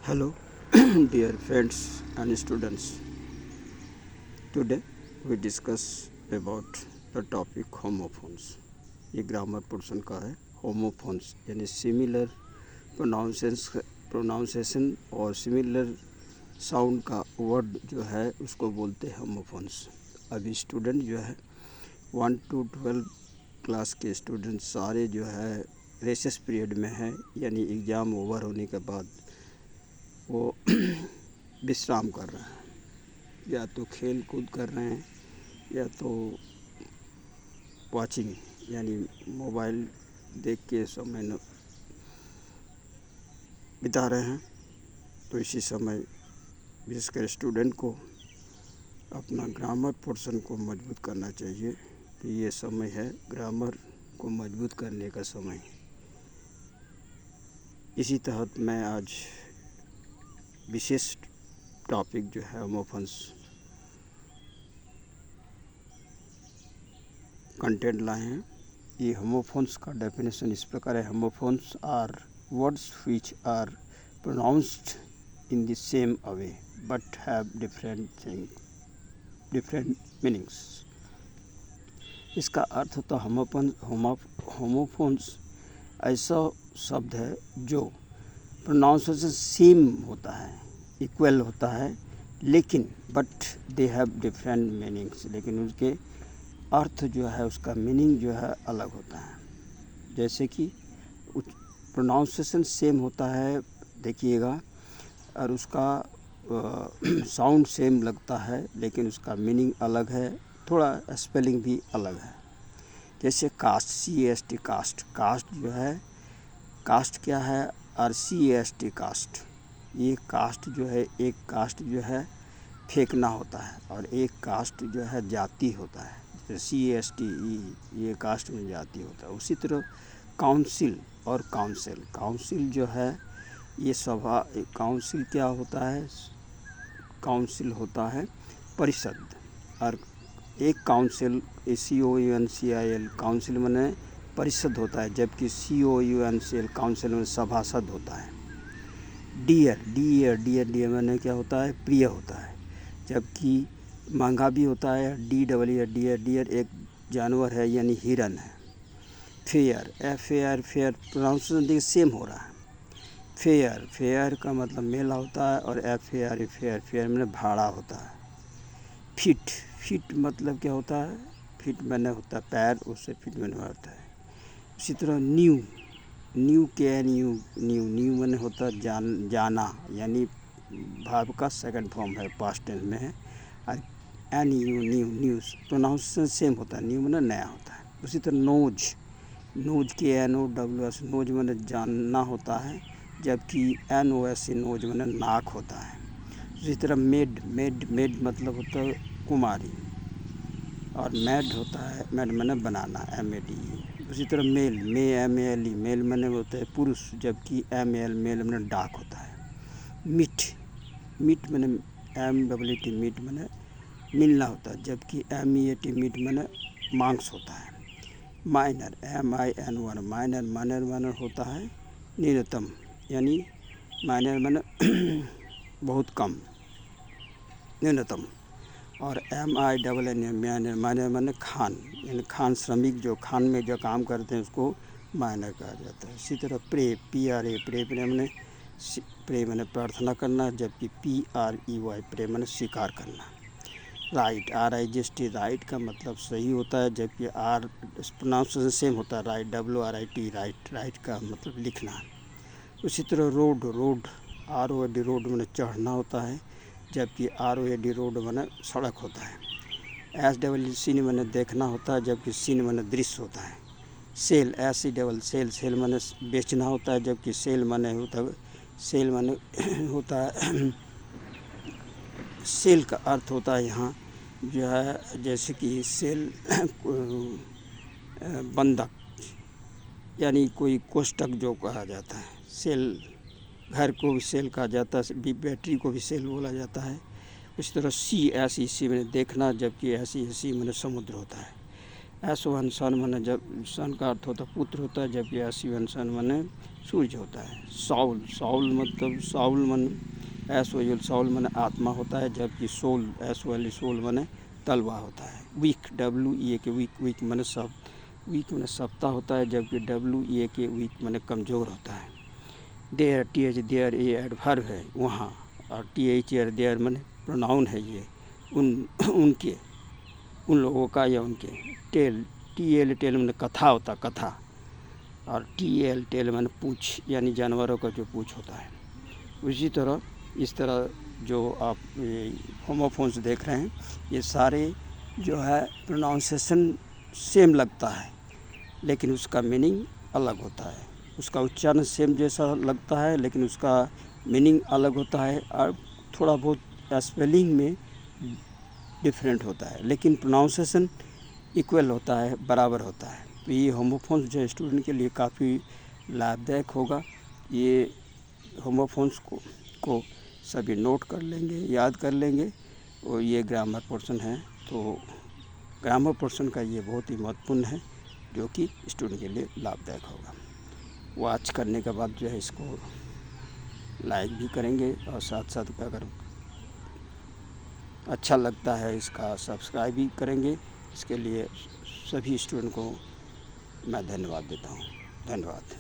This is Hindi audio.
Hello, dear friends and students. Today we discuss about the topic homophones. ये ग्रामर पोर्शन का है. होमोफोन्स यानी सिमिलर प्रोनाउंसिएशन और सिमिलर साउंड का वर्ड जो है उसको बोलते हैं होमोफोन्स. अभी स्टूडेंट जो है 1 to 12 क्लास के स्टूडेंट सारे जो है रेसेस पीरियड में है, यानी एग्ज़ाम ओवर होने के बाद वो विश्राम कर रहे हैं, या तो खेल कूद कर रहे हैं या तो वाचिंग यानी मोबाइल देख के समय बिता रहे हैं. तो इसी समय विशेषकर स्टूडेंट को अपना ग्रामर पोर्शन को मजबूत करना चाहिए कि ये समय है ग्रामर को मजबूत करने का समय. इसी तहत मैं आज विशेष टॉपिक जो है होमोफोन्स कंटेंट लाए हैं. ये होमोफोन्स का डेफिनेशन इस प्रकार है. Homophones are words which are pronounced in the same way but have different meanings. इसका अर्थ होता होमोफोन्स ऐसा शब्द है जो प्रोनाउंसिएशन सेम होता है, इक्वल होता है, लेकिन but they have different meanings, लेकिन उसके अर्थ जो है उसका मीनिंग जो है अलग होता है. जैसे कि प्रोनाउंसिएशन सेम होता है, देखिएगा, और उसका साउंड सेम लगता है, लेकिन उसका मीनिंग अलग है, थोड़ा स्पेलिंग भी अलग है. जैसे कास्ट, CAST कास्ट. कास्ट जो है, कास्ट क्या है, और CAST कास्ट. ये कास्ट जो है, एक कास्ट जो है फेंकना होता है और एक कास्ट जो है जाति होता है. जैसे CAST ये कास्ट में जाति होता है. उसी तरह काउंसिल और काउंसिल. काउंसिल जो है ये सभा. काउंसिल क्या होता है, काउंसिल होता है परिषद, और एक काउंसिल COUNCIL काउंसिल माने परिषद होता है, जबकि COUNCIL काउंसिल में सभासद होता है. डियर माने क्या होता है, प्रिय होता है, जबकि महंगा भी होता है. डियर एक जानवर है यानी हिरन है. फेयर प्रोनाउंसिएशन देखिए सेम हो रहा है. फेयर का मतलब मेला होता है, और फेयर माने भाड़ा होता है. फिट मतलब क्या होता है, फिट माने होता है पैर, उससे फिट माने होता है. इसी तरह न्यू न्यू माने होता है जाना, यानी भाव का सेकंड फॉर्म है, पास्ट टेंस में है. और न्यूज़ प्रोनाउंसिएशन सेम होता है. न्यू माने नया होता है. उसी तरह नोज KNOWS नोज माने जानना होता है, जबकि NOS नोज माने नाक होता है. उसी तरह मेड मतलब होता है कुमारी, और मैड होता है, मैड माने बनाना, MAD. उसी तरह MEL मेल माने होता है पुरुष, जबकि MEL मेल माने डाक होता है. मीट माने MWT मीट माने मिलना होता है, जबकि MEAT मीट माने मांस होता है. माइनर MINOR माइनर होता है न्यूनतम, यानी माइनर माने बहुत कम, न्यूनतम. और MINN माइनर माने खान, यानी खान श्रमिक जो खान में जो काम करते हैं उसको माइनर कहा जाता है. इसी तरह प्रे माने प्रार्थना करना, जबकि PREY प्रे माने स्वीकार करना. राइट RIGHT राइट का मतलब सही होता है, जबकि प्रोनाउंसिएशन सेम होता है, RIT राइट का मतलब लिखना. उसी तरह रोड ROD रोड माने चढ़ना होता है, जबकि ROAD रोड माने सड़क होता है. SEE माने देखना होता है, जबकि सीन माने दृश्य होता है. सेल सेल माने बेचना होता है, जबकि सेल माने होता है सेल का अर्थ होता है यहाँ जो है, जैसे कि सेल बंधक, यानी कोई कोष्ठक जो कहा जाता है. सेल घर को भी सेल कहा जाता है, बैटरी को भी सेल बोला जाता है. इस तरह SEA माने देखना, जबकि SEC माने समुद्र होता है. S1 सन माने जब सन का अर्थ होता है पुत्र होता है, जबकि S1 सन माने सूर्य होता है। साउल, साउल मतलब साउल मन SOL साउल माने आत्मा होता है, जबकि सोल SOL सोल माने तलवा होता है। वीक WEAK वीक, वीक माने सब, वीक माने सप्ताह होता है, जबकि WEAK वीक माने कमज़ोर होता है। देयर TH देयर ये एडवर्ब है वहाँ, और TH देयर माने प्रोनाउन है ये उनके, उन लोगों का या उनके। टेल TL टेल माने कथा होता, कथा, और TL टेल माने पूँछ, यानी जानवरों का जो पूँछ होता है। उसी तरह इस तरह जो आप ये होमोफोन्स देख रहे हैं, ये सारे जो है प्रोनाउंसिएशन सेम लगता है, लेकिन उसका मीनिंग अलग होता है। उसका उच्चारण सेम जैसा लगता है, लेकिन उसका मीनिंग अलग होता है, और थोड़ा बहुत स्पेलिंग में डिफरेंट होता है, लेकिन प्रोनाउंसिएशन इक्वल होता है, बराबर होता है। तो ये होमोफोन्स जो स्टूडेंट के लिए काफ़ी लाभदायक होगा। ये होमोफोन्स को सभी नोट कर लेंगे, याद कर लेंगे, और ये ग्रामर पोर्शन है, तो ग्रामर पोर्शन का ये बहुत ही महत्वपूर्ण है, जो कि स्टूडेंट के लिए लाभदायक होगा। वॉच करने के बाद जो है इसको लाइक भी करेंगे, और साथ साथ अगर अच्छा लगता है इसका सब्सक्राइब भी करेंगे। इसके लिए सभी स्टूडेंट को मैं धन्यवाद देता हूँ। धन्यवाद।